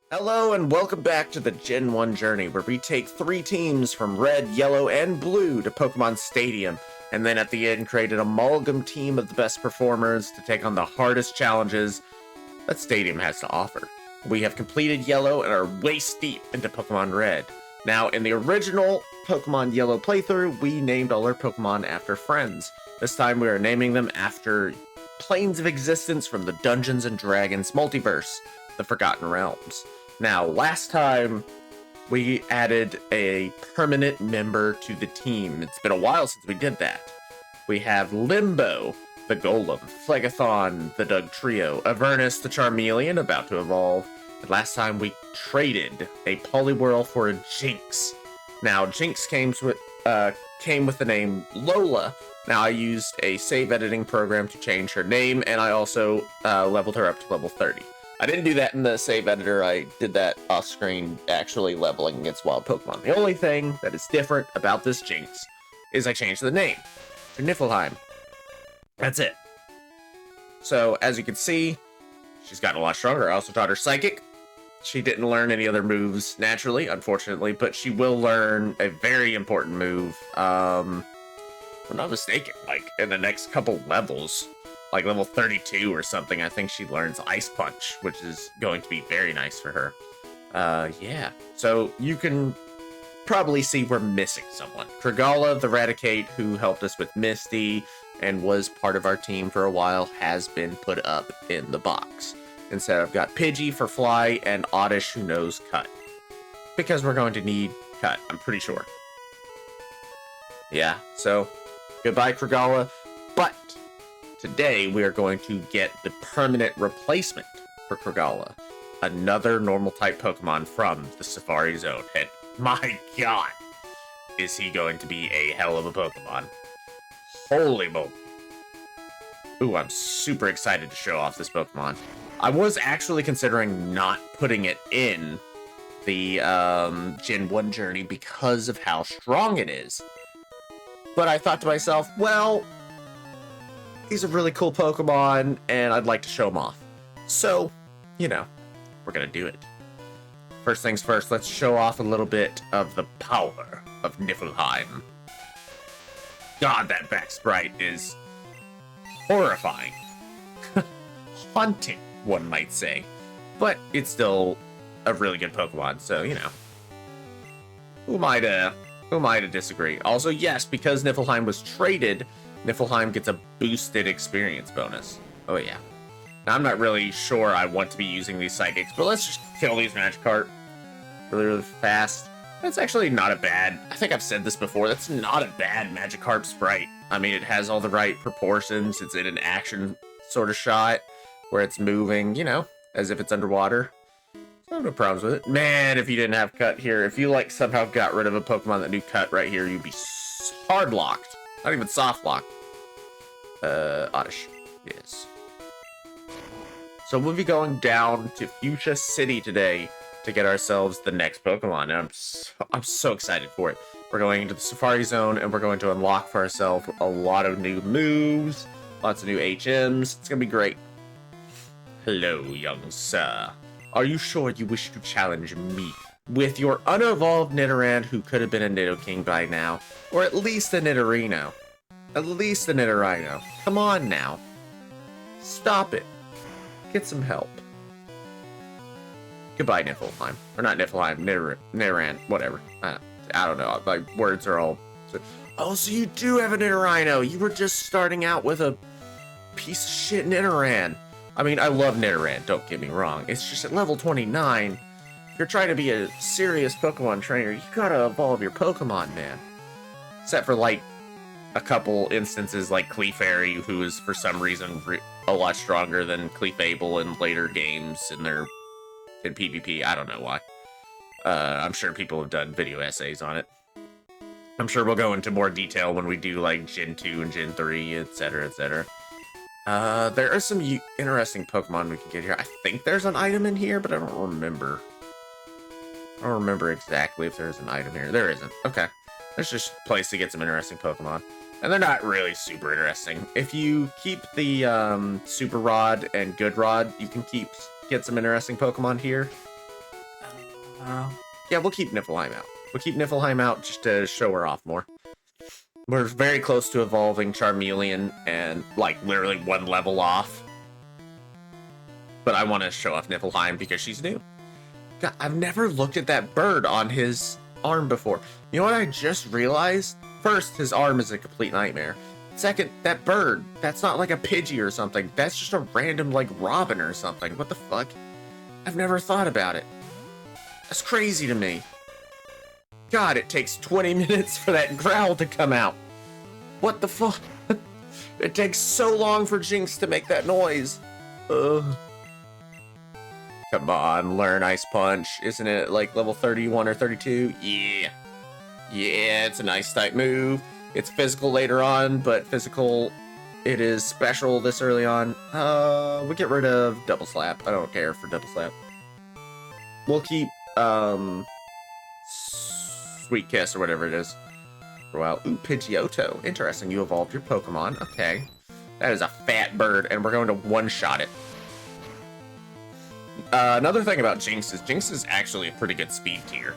Hello and welcome back to the Gen 1 journey, where we take 3 teams from Red, Yellow, and Blue to Pokemon Stadium, and then at the end create an amalgam team of the best performers to take on the hardest challenges that Stadium has to offer. We have completed Yellow and are waist deep into Pokemon Red. Now, in the original Pokemon Yellow playthrough, we named all our Pokemon after friends. This time we are naming them after planes of existence from the Dungeons & Dragons multiverse, the Forgotten Realms. Now, last time, we added a permanent member to the team. It's been a while since we did that. We have Limbo, the Golem, Phlegathon, the Doug Trio, Avernus, the Charmeleon, about to evolve, and last time we traded a Poliwhirl for a JYNX. Now, JYNX came with the name Lola. Now, I used a save editing program to change her name, and I also leveled her up to level 30. I didn't do that in the save editor. I did that off screen, actually leveling against wild Pokemon. The only thing that is different about this JYNX is I changed the name to Niflheim. That's it. So, as you can see, she's gotten a lot stronger. I also taught her Psychic. She didn't learn any other moves naturally, unfortunately, but she will learn a very important move. If I'm not mistaken, like in the next couple levels. Like level 32 or something, I think she learns Ice Punch, which is going to be very nice for her. Yeah. So you can probably see we're missing someone. Kragala, the Raticate, who helped us with Misty and was part of our team for a while, has been put up in the box. Instead, I've got Pidgey for Fly and Oddish, who knows Cut. Because we're going to need Cut, I'm pretty sure. Yeah, so goodbye, Kragala. But today, we are going to get the permanent replacement for Kragala. Another normal-type Pokemon from the Safari Zone. And my god, is he going to be a hell of a Pokemon. Holy moly. Ooh, I'm super excited to show off this Pokemon. I was actually considering not putting it in the Gen 1 journey because of how strong it is. But I thought to myself, well, he's a really cool Pokemon, and I'd like to show him off. So, you know, we're gonna do it. First things first, let's show off a little bit of the power of Niflheim. God, that back sprite is horrifying. Haunting, one might say. But it's still a really good Pokemon, so, you know. Who am I to disagree? Also, yes, because Niflheim was traded, Niflheim gets a boosted experience bonus. Oh, yeah. Now, I'm not really sure I want to be using these Psychics, but let's just kill these Magikarp really, really fast. That's actually not a bad... I think I've said this before. That's not a bad Magikarp sprite. I mean, it has all the right proportions. It's in an action sort of shot where it's moving, you know, as if it's underwater. I have no problems with it. Man, if you didn't have Cut here, if you, like, somehow got rid of a Pokemon that knew Cut right here, you'd be hard locked. Not even soft locked. Oddish. Yes. So we'll be going down to Fuchsia City today to get ourselves the next Pokemon, and I'm so excited for it. We're going into the Safari Zone, and we're going to unlock for ourselves a lot of new moves, lots of new HMs. It's gonna be great. Hello, young sir. Are you sure you wish to challenge me with your unevolved Nidoran, who could have been a Nidoking by now, or at least a Nidorino? At least a Nidorino. Come on now. Stop it. Get some help. Goodbye, Niflheim. Or not Niflheim, Nidoran, whatever. I don't know. My words are all... Oh, so you do have a Nidorino. You were just starting out with a piece of shit Nidoran. I mean, I love Nidoran, don't get me wrong. It's just at level 29, if you're trying to be a serious Pokemon trainer, you gotta evolve your Pokemon, man. Except for, like, a couple instances like Clefairy, who is for some reason a lot stronger than Clefable in later games in PvP. I don't know why. I'm sure people have done video essays on it. I'm sure we'll go into more detail when we do like Gen 2 and Gen 3, etc., etc. There are some interesting Pokemon we can get here. I think there's an item in here, but I don't remember. I don't remember exactly if there's an item here. There isn't. Okay. There's just a place to get some interesting Pokemon. And they're not really super interesting. If you keep the Super Rod and Good Rod, you can get some interesting Pokemon here. Yeah, we'll keep Niflheim out. We'll keep Niflheim out just to show her off more. We're very close to evolving Charmeleon and, like, literally one level off. But I want to show off Niflheim because she's new. God, I've never looked at that bird on his arm before. You know what I just realized? First, his arm is a complete nightmare. Second, that bird, that's not like a Pidgey or something. That's just a random, like, robin or something. What the fuck? I've never thought about it. That's crazy to me. God, it takes 20 minutes for that growl to come out. What the fuck? It takes so long for Jinx to make that noise. Ugh. Come on, learn Ice Punch. Isn't it like level 31 or 32? Yeah. Yeah, it's an Ice type move. It's physical later on, but physical, it is special this early on. We get rid of Double Slap. I don't care for Double Slap. We'll keep, Sweet Kiss or whatever it is for a while. Ooh, Pidgeotto. Interesting. You evolved your Pokemon. Okay. That is a fat bird, and we're going to one-shot it. Another thing about Jinx is actually a pretty good speed tier.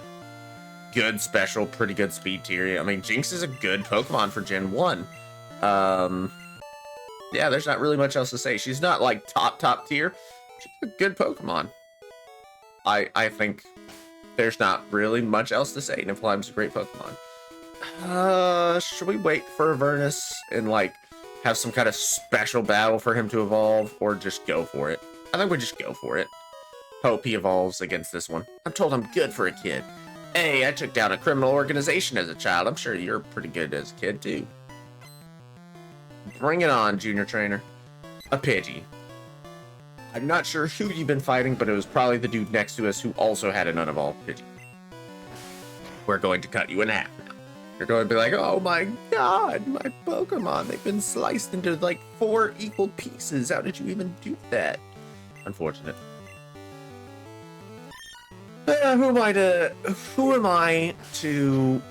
Good special, pretty good speed tier. I mean, Jinx is a good Pokemon for Gen 1. Yeah, there's not really much else to say. She's not like top tier. She's a good Pokemon. I think there's not really much else to say. Niflheim's a great Pokemon. Should we wait for Avernus and like have some kind of special battle for him to evolve, or just go for it? I think we just go for it. Hope he evolves against this one. I'm told I'm good for a kid. Hey, I took down a criminal organization as a child. I'm sure you're pretty good as a kid, too. Bring it on, Junior Trainer. A Pidgey. I'm not sure who you've been fighting, but it was probably the dude next to us who also had an unevolved Pidgey. We're going to cut you in half now. You're going to be like, oh my god, my Pokemon. They've been sliced into like 4 equal pieces. How did you even do that? Unfortunate. Who am I to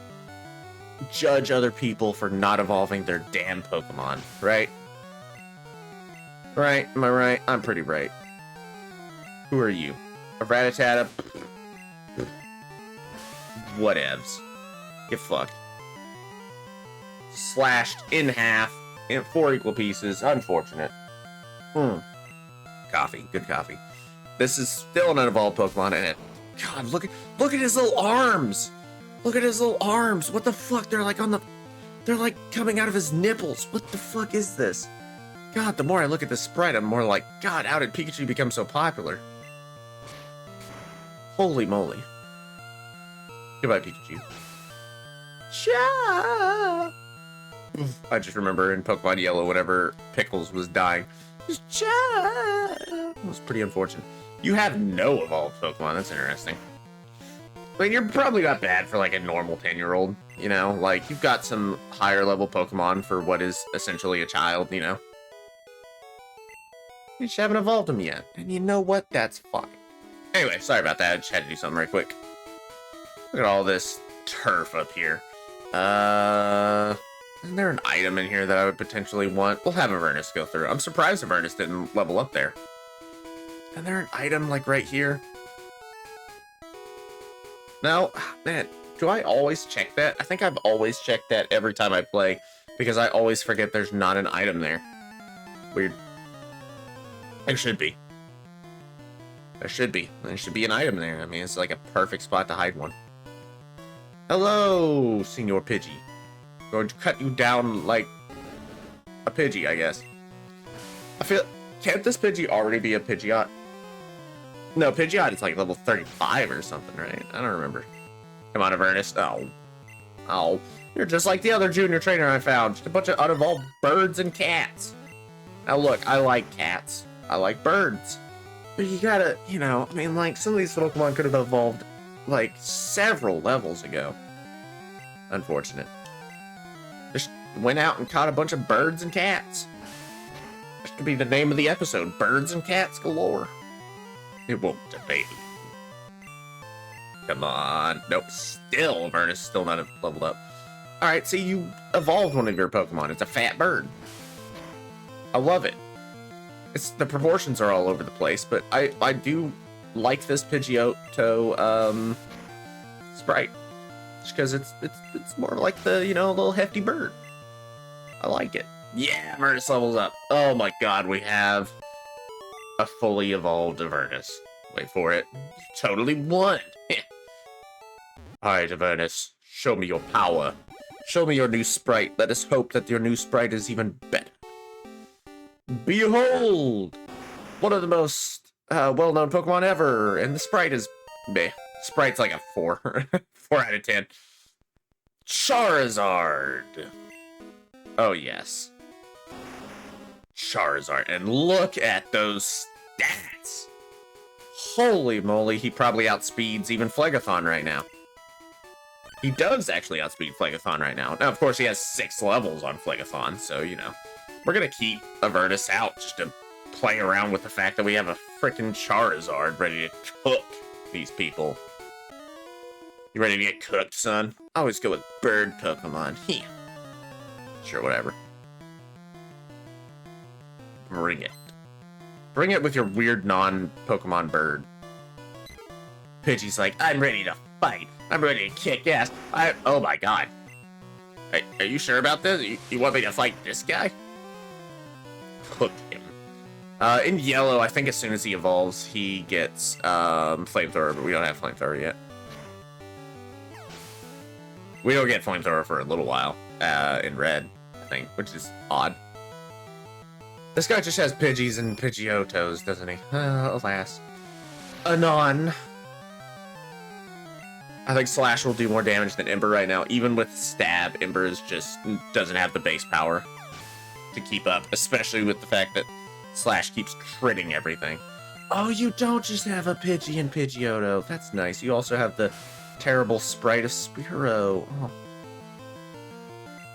judge other people for not evolving their damn Pokemon, right? Right? Am I right? I'm pretty right. Who are you? A Rattata? Whatevs. Get fucked. Slashed in half in 4 equal pieces. Unfortunate. Coffee. Good coffee. This is still an unevolved Pokemon, and God, look at his little arms. Look at his little arms. What the fuck? They're like coming out of his nipples. What the fuck is this? God, the more I look at this sprite, I'm more like, God, how did Pikachu become so popular? Holy moly. Goodbye, Pikachu. Cha! I just remember in Pokemon Yellow, whenever Pickles was dying, just cha! It was pretty unfortunate. You have no evolved Pokemon. That's interesting. I mean, you're probably not bad for like a normal 10-year-old, you know? Like, you've got some higher level Pokemon for what is essentially a child, you know? You just haven't evolved them yet. And you know what? That's fine. Anyway, sorry about that. I just had to do something right quick. Look at all this turf up here. Isn't there an item in here that I would potentially want? We'll have Avernus go through. I'm surprised Avernus didn't level up there. Isn't there an item like right here? No, man, do I always check that? I think I've always checked that every time I play because I always forget there's not an item there. Weird. There should be. There should be. There should be an item there. I mean, it's like a perfect spot to hide one. Hello, Senor Pidgey. I'm going to cut you down like a Pidgey, I guess. I feel... Can't this Pidgey already be a Pidgeot? No, Pidgeot is like level 35 or something, right? I don't remember. Come on, Avernus. Oh. Oh. You're just like the other junior trainer I found. Just a bunch of unevolved birds and cats. Now look, I like cats. I like birds. But you gotta, you know, I mean, like, some of these Pokemon could have evolved, like, several levels ago. Unfortunate. Just went out and caught a bunch of birds and cats. That could be the name of the episode. Birds and cats galore. It won't debate. Come on. Nope. Still, Avernus still not leveled up. Alright, so you evolved one of your Pokemon. It's a fat bird. I love it. The proportions are all over the place, but I do like this Pidgeotto sprite. Just because it's more like the, you know, little hefty bird. I like it. Yeah, Avernus levels up. Oh my god, we have a fully evolved Avernus. Wait for it. Totally won. Alright, Avernus, show me your power. Show me your new sprite. Let us hope that your new sprite is even better. Behold! One of the most well-known Pokemon ever, and the sprite is meh. Sprite's like a 4. 4 out of 10. Charizard! Oh, yes. Charizard. And look at those stats! Holy moly, he probably outspeeds even Phlegethon right now. He does actually outspeed Phlegethon right now. Now, of course, he has 6 levels on Phlegethon, so, you know. We're gonna keep Avernus out just to play around with the fact that we have a freaking Charizard ready to cook these people. You ready to get cooked, son? I always go with bird Pokemon. Yeah. Sure, whatever. Bring it. Bring it with your weird non-Pokemon bird. Pidgey's like, I'm ready to fight. I'm ready to kick ass. Oh my god. Are you sure about this? You want me to fight this guy? Cook him. In yellow, I think as soon as he evolves, he gets Flamethrower, but we don't have Flamethrower yet. We don't get Flamethrower for a little while in red, I think, which is odd. This guy just has Pidgeys and Pidgeotos, doesn't he? Alas. Anon. I think Slash will do more damage than Ember right now. Even with Stab, Ember just doesn't have the base power to keep up, especially with the fact that Slash keeps critting everything. Oh, you don't just have a Pidgey and Pidgeotto. That's nice. You also have the terrible sprite of Spearow. Oh.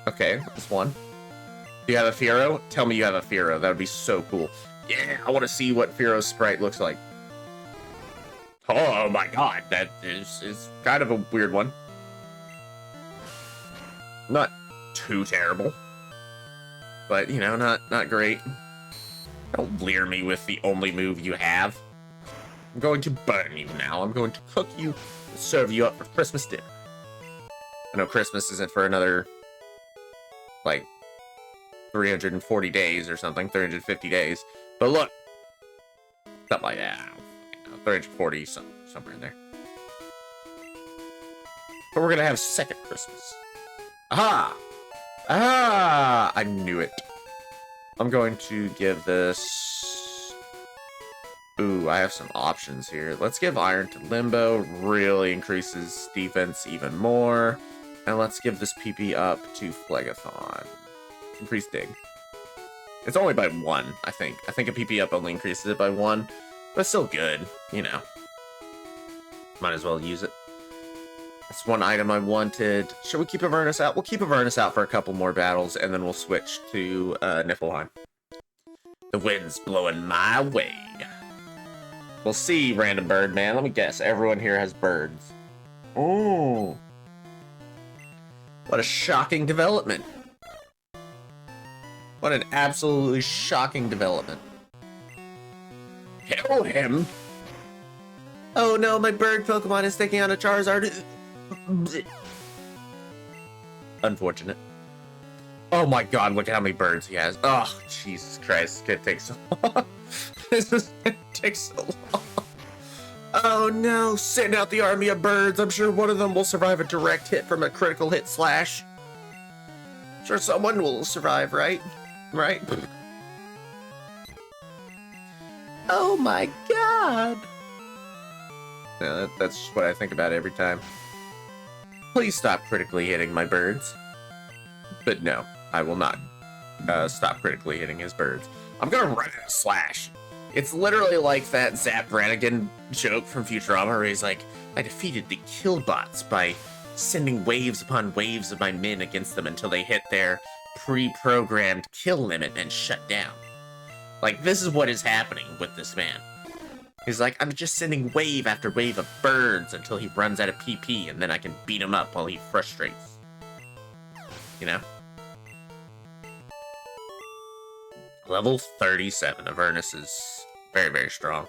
Okay, that's one. Do you have a Fearow? Tell me you have a Fearow. That would be so cool. Yeah, I want to see what Fearow's sprite looks like. Oh my god, that is kind of a weird one. Not too terrible. But, you know, not great. Don't leer me with the only move you have. I'm going to burn you now. I'm going to cook you and serve you up for Christmas dinner. I know Christmas isn't for another, like, 340 days or something, 350 days. But look, something like that. 340, somewhere in there. But we're gonna have second Christmas. Aha! Ah! I knew it. I'm going to give this... Ooh, I have some options here. Let's give Iron to Limbo. Really increases defense even more. And let's give this PP up to Phlegethon. Increase Dig. It's only by 1, I think. I think a PP up only increases it by 1. But it's still good, you know. Might as well use it. That's one item I wanted. Should we keep Avernus out? We'll keep Avernus out for a couple more battles, and then we'll switch to Niflheim. The wind's blowing my way. We'll see, random bird man. Let me guess. Everyone here has birds. Oh. What a shocking development. What an absolutely shocking development. Kill him? Oh no, my bird Pokemon is taking on a Charizard. Unfortunate. Oh my god, look at how many birds he has. Oh, Jesus Christ, it takes so long. It takes so long. Oh no, send out the army of birds. I'm sure one of them will survive a direct hit from a critical hit Slash. Sure, someone will survive, right? Right? Oh my god! Yeah, that's just what I think about every time. Please stop critically hitting my birds. But no, I will not stop critically hitting his birds. I'm gonna run out of Slash. It's literally like that Zap Brannigan joke from Futurama where he's like, I defeated the Killbots by sending waves upon waves of my men against them until they hit their pre-programmed kill limit and shut down. Like, this is what is happening with this man. He's like, I'm just sending wave after wave of birds until he runs out of PP, and then I can beat him up while he frustrates. You know? Level 37. Avernus is very, very strong.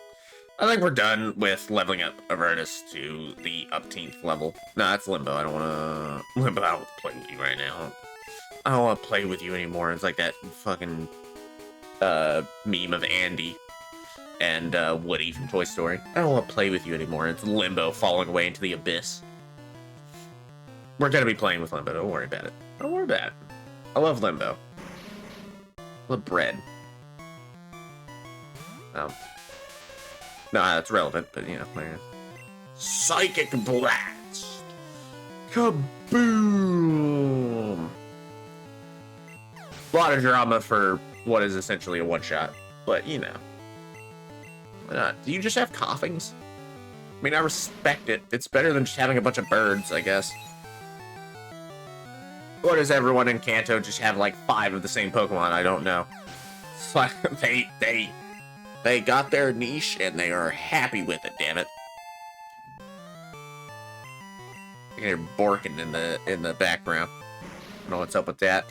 I think we're done with leveling up Avernus to the upteenth level. No, that's Limbo. I don't want to... Limbo, I don't want to play with you right now. I don't want to play with you anymore. It's like that fucking meme of Andy and Woody from Toy Story. I don't want to play with you anymore. It's Limbo falling away into the abyss. We're going to be playing with Limbo. Don't worry about it. Don't worry about it. I love Limbo. I love bread. No, that's relevant, but you know, Psychic Blast! Kaboom! A lot of drama for what is essentially a one-shot, but you know. Why not? Do you just have coughings? I mean, I respect it. It's better than just having a bunch of birds, I guess. Or does everyone in Kanto just have like 5 of the same Pokemon? I don't know. It's like, they got their niche and they are happy with it, damn it. You can hear barking in the background. I don't know what's up with that.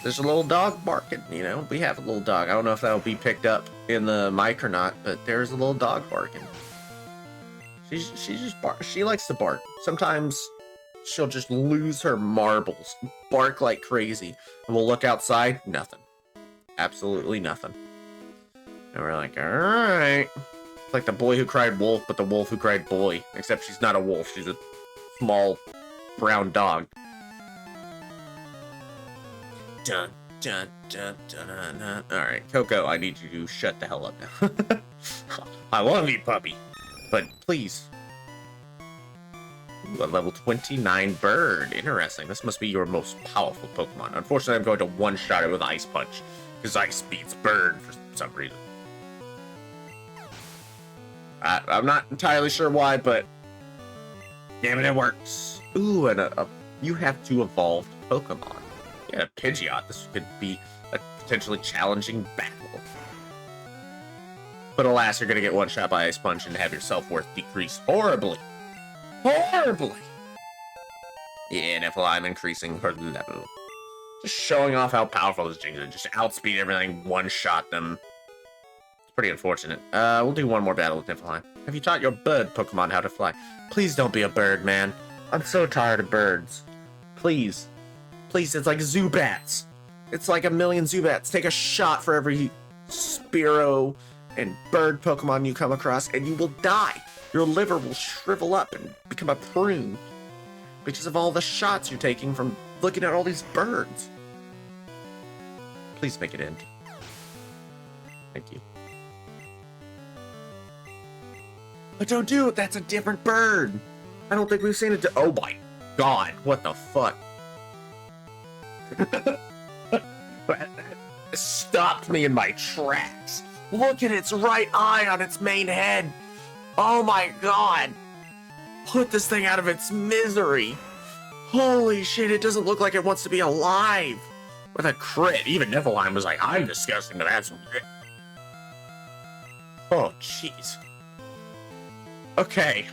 There's a little dog barking, you know? We have a little dog. I don't know if that'll be picked up in the mic or not, but there's a little dog barking. She likes to bark. Sometimes she'll just lose her marbles, bark like crazy, and we'll look outside, nothing. Absolutely nothing. And we're like, alright. It's like the boy who cried wolf, but the wolf who cried boy. Except she's not a wolf, she's a small brown dog. Dun, dun, dun, dun, dun, dun. Alright, Coco, I need you to shut the hell up now. I love you, puppy. But please. Ooh, a level 29 bird. Interesting. This must be your most powerful Pokemon. Unfortunately, I'm going to one-shot it with Ice Punch. Because Ice beats bird for some reason. I'm not entirely sure why, but damn it, it works. Ooh, and you have 2 evolved Pokemon. Yeah, Pidgeot. This could be a potentially challenging battle. But alas, you're gonna get one shot by Ice Punch and have your self-worth decrease horribly. Horribly! Yeah, Niflheim increasing her level. Just showing off how powerful this Jinx is. Just outspeed everything, one-shot them. Pretty unfortunate. We'll do one more battle with Niflheim. Have you taught your bird Pokemon how to fly? Please don't be a bird, man. I'm so tired of birds. Please. Please, it's like Zubats. It's like a million Zubats. Take a shot for every Spearow and bird Pokemon you come across, and you will die. Your liver will shrivel up and become a prune. Because of all the shots you're taking from looking at all these birds. Please make it end. Thank you. But don't do it, that's a different bird. I don't think we've seen it. Oh my god, what the fuck? Stopped me in my tracks. Look at its right eye on its main head. Oh my god. Put this thing out of its misery. Holy shit, it doesn't look like it wants to be alive. With a crit, even Niflheim was like, I'm disgusting, but that's... Oh, jeez. Okay.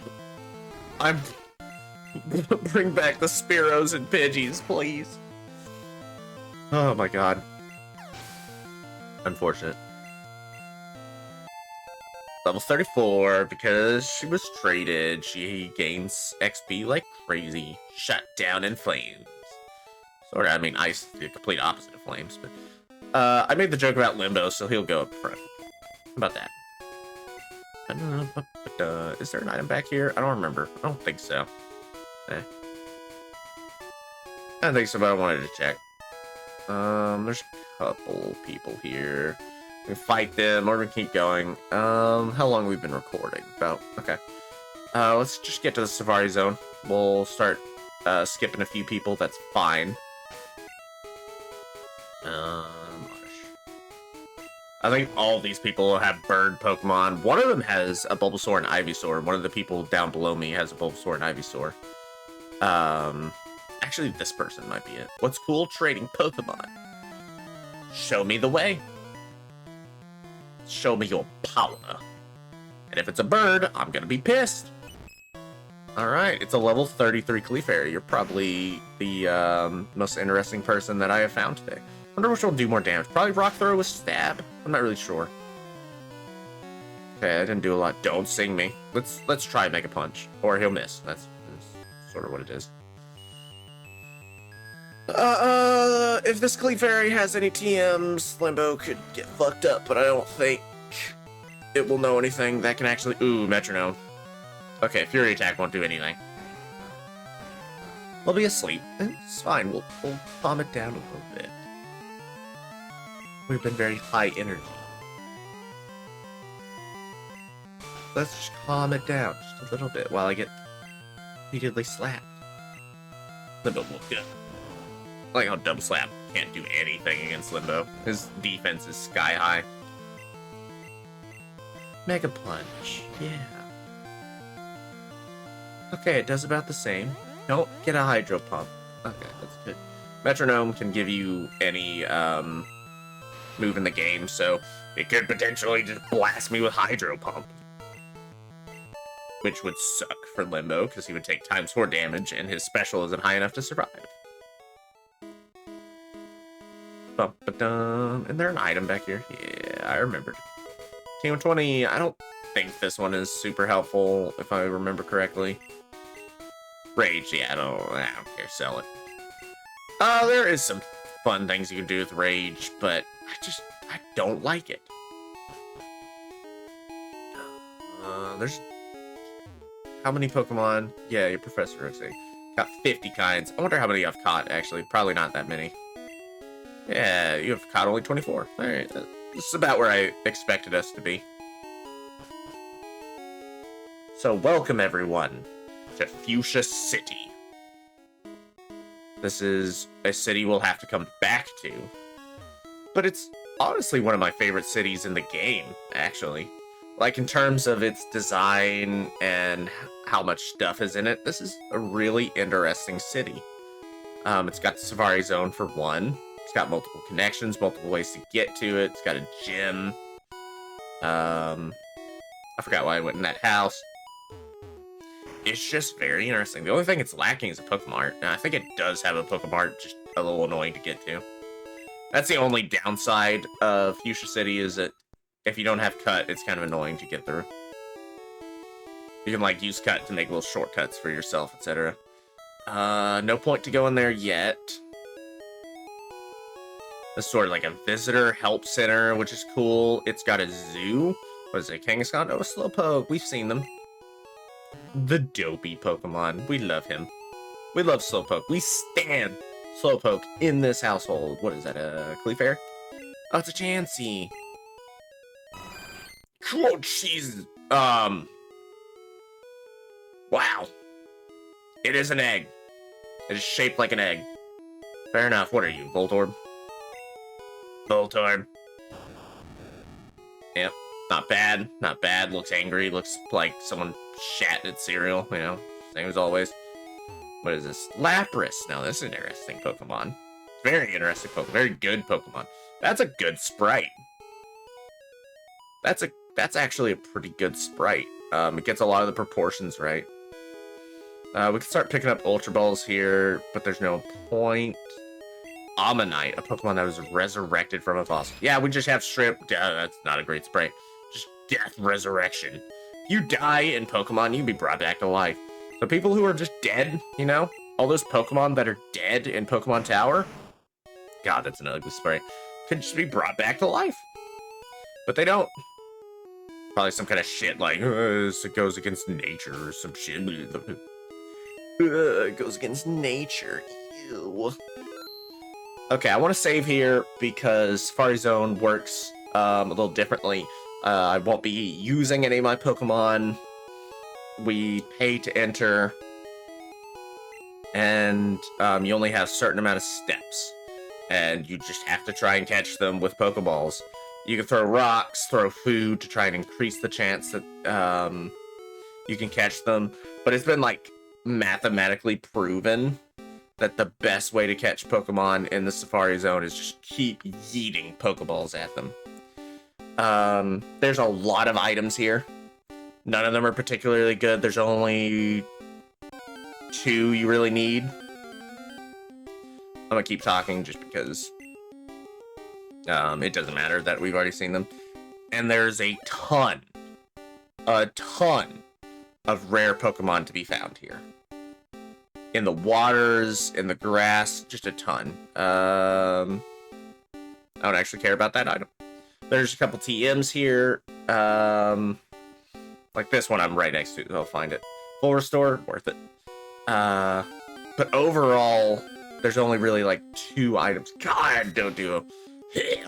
Bring back the Spearows and Pidgeys, please. Oh my god. Unfortunate. Level 34, because she was traded, she gains XP like crazy. Shut down in flames. Sort of, I mean, ice, the complete opposite of flames, but... I made the joke about Limbo, so he'll go up front. How about that? Is there an item back here? I don't remember. I don't think so. I don't think so, but I wanted to check. There's a couple people here. We can fight them, or we can keep going. How long have we been recording? About, okay. Let's just get to the Safari Zone. We'll start, skipping a few people, that's fine. I think all these people have bird Pokemon. One of them has a Bulbasaur and Ivysaur. One of the people down below me has a Bulbasaur and Ivysaur. Actually, this person might be it. What's cool? Trading Pokemon. Show me the way. Show me your power. And if it's a bird, I'm gonna be pissed. Alright, it's a level 33 Clefairy. You're probably the most interesting person that I have found today. I wonder which will do more damage. Probably Rock Throw with Stab. I'm not really sure. Okay, I didn't do a lot. Don't sing me. Let's try Mega Punch, or he'll miss. That's sort of what it is. If this Clefairy has any TMs, Limbo could get fucked up, but I don't think it will know anything that can actually... Ooh, Metronome. Okay, Fury Attack won't do anything. We'll be asleep. It's fine. We'll calm it down a little bit. We've been very high energy. Let's just calm it down just a little bit while I get repeatedly slapped. Limbo will go. I like how Double Slap can't do anything against Limbo. His defense is sky high. Mega Punch. Yeah. Okay, it does about the same. Don't get a Hydro Pump. Okay, that's good. Metronome can give you any move in the game, so it could potentially just blast me with Hydro Pump. Which would suck for Limbo, because he would take ×4 damage, and his special isn't high enough to survive. And there an item back here? Yeah, I remembered. Team 20, I don't think this one is super helpful, if I remember correctly. Rage, yeah, I don't care, sell it. There is some fun things you can do with Rage, but I don't like it. There's... How many Pokemon? Yeah, your Professor Roxy. Got 50 kinds. I wonder how many I've caught, actually. Probably not that many. Yeah, you have caught only 24. Alright, this is about where I expected us to be. So, welcome everyone to Fuchsia City. This is a city we'll have to come back to. But it's honestly one of my favorite cities in the game, actually. Like, in terms of its design and how much stuff is in it, this is a really interesting city. It's got the Safari Zone for one. It's got multiple connections, multiple ways to get to it. It's got a gym. I forgot why I went in that house. It's just very interesting. The only thing it's lacking is a Pokemart. And I think it does have a Pokemart, just a little annoying to get to. That's the only downside of Fuchsia City, is that if you don't have Cut, it's kind of annoying to get through. You can, like, use Cut to make little shortcuts for yourself, etc. No point to go in there yet. This is sort of like a visitor help center, which is cool. It's got a zoo. What is it, Kangaskhan? Oh, a Slowpoke. We've seen them. The dopey Pokemon. We love him. We love Slowpoke. We stand Slowpoke in this household. What is that, a Clefairy? Oh, it's a Chansey. Oh, jeez. Wow. It is an egg. It is shaped like an egg. Fair enough. What are you, Voltorb? Voltorb. Yep. Not bad. Not bad. Looks angry. Looks like someone shat its cereal. You know, same as always. What is this? Lapras. Now, this is an interesting Pokemon. Very interesting Pokemon. Very good Pokemon. That's a good sprite. That's actually a pretty good sprite. It gets a lot of the proportions right. We can start picking up Ultra Balls here, but there's no point. Ammonite, a Pokemon that was resurrected from a fossil. Yeah, we just have strip. That's not a great sprite. Just death resurrection. If you die in Pokemon, you can be brought back to life. So people who are just dead, you know, all those Pokemon that are dead in Pokemon Tower, God, that's an ugly sprite, could just be brought back to life. But they don't. Probably some kind of shit like, it goes against nature or some shit. It goes against nature. Ew. Okay, I want to save here because Safari Zone works a little differently. I won't be using any of my Pokemon. We pay to enter, and you only have a certain amount of steps, and you just have to try and catch them with Pokeballs. You can throw rocks, throw food to try and increase the chance that you can catch them, but it's been like mathematically proven that the best way to catch Pokemon in the Safari Zone is just keep yeeting Pokeballs at them. There's a lot of items here. None of them are particularly good. There's only 2 you really need. I'm gonna keep talking just because it doesn't matter that we've already seen them. And there's a ton a ton of rare Pokemon to be found here. In the waters, in the grass, just a ton. I don't actually care about that item. There's a couple TMs here. Like this one I'm right next to, I'll find it. Full restore, worth it. But overall, there's only really like 2 items. God, don't do it.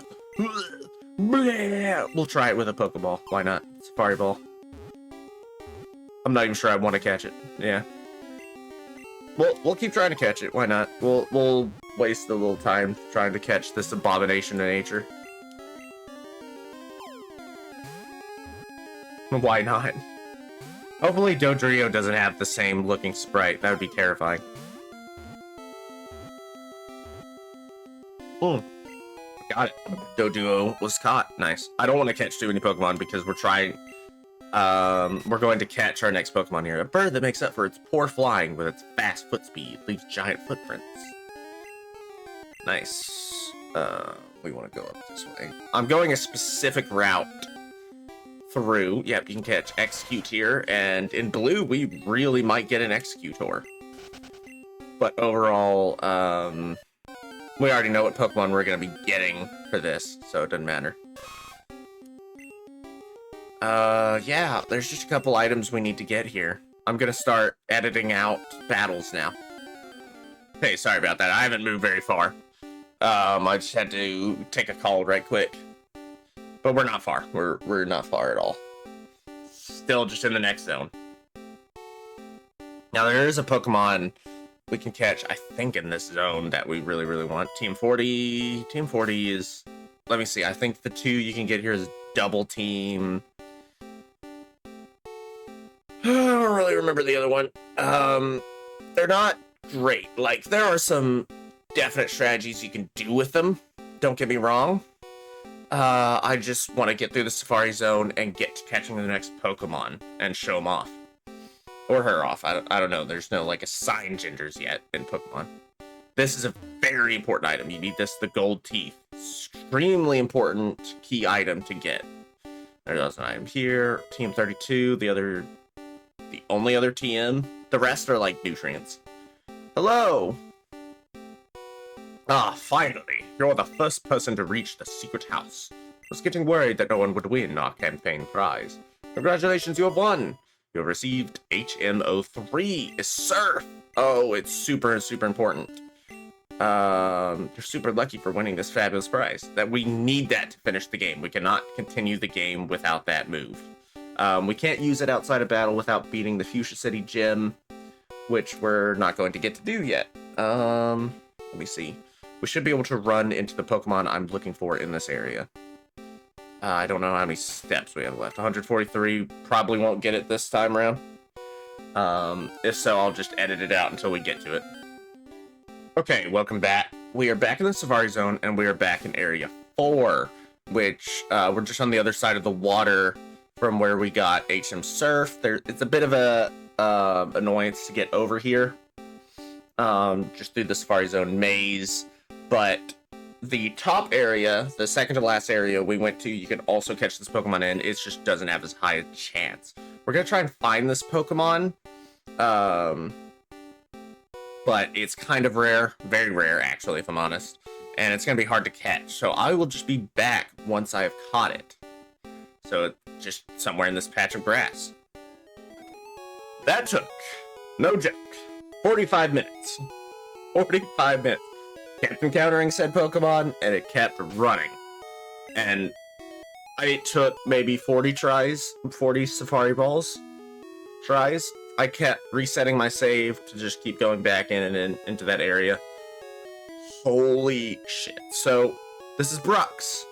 We'll try it with a Pokeball. Why not? Safari Ball. I'm not even sure I want to catch it. Yeah. We'll keep trying to catch it. Why not? We'll waste a little time trying to catch this abomination of nature. Why not? Hopefully Dodrio doesn't have the same looking sprite. That would be terrifying. Got it. Doduo was caught. Nice. I don't want to catch too many Pokemon because we're trying... we're going to catch our next Pokemon here. A bird that makes up for its poor flying with its fast foot speed. Leaves giant footprints. Nice. We want to go up this way. I'm going a specific route through. Yep, you can catch Execute here. And in blue, we really might get an Executor. But overall, we already know what Pokemon we're going to be getting for this, so it doesn't matter. Yeah, there's just a couple items we need to get here. I'm going to start editing out battles now. Hey, sorry about that. I haven't moved very far. I just had to take a call right quick. But we're not far. We're not far at all. Still just in the next zone. Now, there is a Pokemon we can catch, I think, in this zone that we really, really want. Team 40. Team 40 is... Let me see. I think the 2 you can get here is Double Team... I don't really remember the other one. They're not great. Like, there are some definite strategies you can do with them. Don't get me wrong. I just want to get through the Safari Zone and get to catching the next Pokemon and show them off. Or her off. I don't know. There's no, like, assigned genders yet in Pokemon. This is a very important item. You need this, the gold teeth. Extremely important key item to get. There's an item here. Team 32, the only other TM. The rest are like nutrients. Hello! Ah, finally. You're the first person to reach the secret house. I was getting worried that no one would win our campaign prize. Congratulations, you have won! You have received HM03, is Surf! Oh, it's super, super important. You're super lucky for winning this fabulous prize. That we need that to finish the game. We cannot continue the game without that move. We can't use it outside of battle without beating the Fuchsia City Gym, which we're not going to get to do yet. Let me see. We should be able to run into the Pokemon I'm looking for in this area. I don't know how many steps we have left. 143, probably won't get it this time around. If so, I'll just edit it out until we get to it. Okay, welcome back. We are back in the Safari Zone, and we are back in Area 4, which we're just on the other side of the water from where we got HM Surf. It's a bit of a annoyance to get over here, just through the Safari Zone maze, but the top area, the second to last area we went to, you can also catch this Pokemon in. It just doesn't have as high a chance. We're gonna try and find this Pokemon, but it's kind of rare, very rare actually, if I'm honest, and it's gonna be hard to catch. So I will just be back once I have caught it. So just somewhere in this patch of grass. That took, no joke, 45 minutes. 45 minutes. Kept encountering said Pokemon, and it kept running. And it took maybe 40 tries, 40 Safari Balls tries. I kept resetting my save to just keep going back in and into that area. Holy shit. So, this is Brux.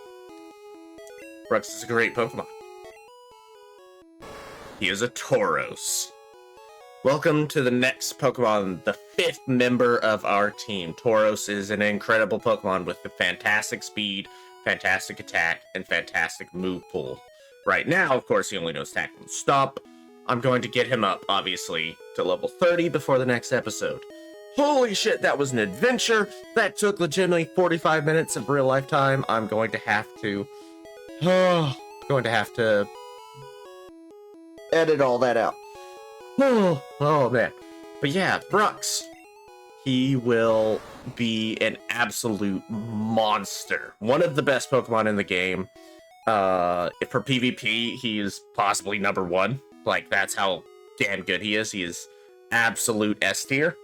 Brux is a great Pokemon. He is a Tauros. Welcome to the next Pokemon, the 5th member of our team. Tauros is an incredible Pokemon with the fantastic speed, fantastic attack, and fantastic move pool. Right now, of course, he only knows Tackle and Stomp. I'm going to get him up, obviously, to level 30 before the next episode. Holy shit, that was an adventure! That took legitimately 45 minutes of real life time. I'm going to have to edit all that out. Oh man. But yeah, Brux. He will be an absolute monster. One of the best Pokemon in the game. For PvP, he is possibly number one. Like, that's how damn good he is. He is absolute S tier.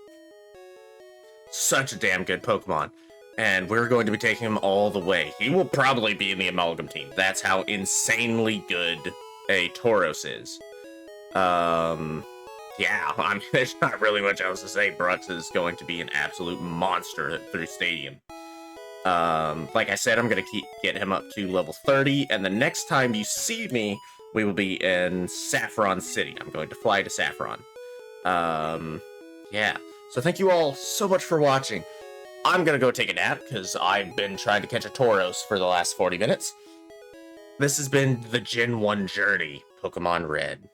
Such a damn good Pokemon. And we're going to be taking him all the way. He will probably be in the Amalgam team. That's how insanely good a Tauros is. Yeah, I mean, there's not really much else to say. Brux is going to be an absolute monster through Stadium. Like I said, I'm going to get him up to level 30, and the next time you see me, we will be in Saffron City. I'm going to fly to Saffron. Yeah. So thank you all so much for watching. I'm going to go take a nap, because I've been trying to catch a Tauros for the last 40 minutes. This has been the Gen 1 journey, Pokemon Red.